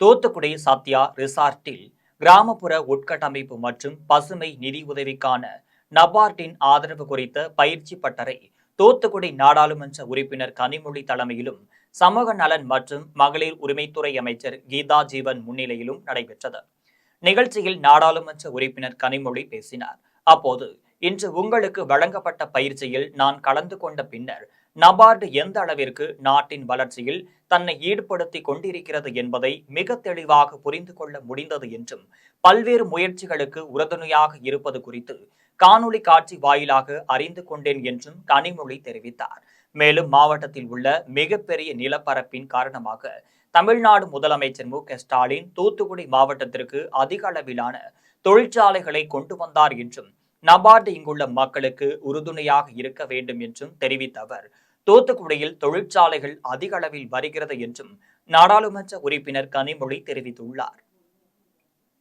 தூத்துக்குடி சத்யா ரிசார்ட்டில் கிராமப்புற உட்கட்டமைப்பு மற்றும் பசுமை நிதி உதவிக்கான நபார்டின் ஆதரவு குறித்த பயிற்சி பட்டறை தூத்துக்குடி நாடாளுமன்ற உறுப்பினர் கனிமொழி தலைமையிலும் சமூக நலன் மற்றும் மகளிர் உரிமைத்துறை அமைச்சர் கீதா ஜீவன் முன்னிலையிலும் நடைபெற்றது. நிகழ்ச்சியில் நாடாளுமன்ற உறுப்பினர் கனிமொழி பேசினார். அப்போது, இன்று உங்களுக்கு வழங்கப்பட்ட பயிற்சியில் நான் கலந்து கொண்ட பின்னர் நபார்டு எந்த அளவிற்கு நாட்டின் வளர்ச்சியில் தன்னை ஈடுபடுத்திக் கொண்டிருக்கிறது என்பதை மிக தெளிவாக புரிந்து கொள்ள முடிந்தது என்றும், பல்வேறு முயற்சிகளுக்கு உறுதுணையாக இருப்பது குறித்து காணொலி காட்சி வாயிலாக அறிந்து கொண்டேன் என்றும் கனிமொழி தெரிவித்தார். மேலும் மாவட்டத்தில் உள்ள மிகப்பெரிய நிலப்பரப்பின் காரணமாக தமிழ்நாடு முதலமைச்சர் மு.க.ஸ்டாலின் தூத்துக்குடி மாவட்டத்திற்கு அதிக அளவிலான தொழிற்சாலைகளை கொண்டு வந்தார் என்றும், நபார்டு இங்குள்ள மக்களுக்கு உறுதுணையாக இருக்க வேண்டும் என்றும் தெரிவித்த அவர், தூத்துக்குடியில் தொழிற்சாலைகள் அதிக அளவில் வருகிறது என்றும் நாடாளுமன்ற உறுப்பினர் கனிமொழி தெரிவித்துள்ளார்.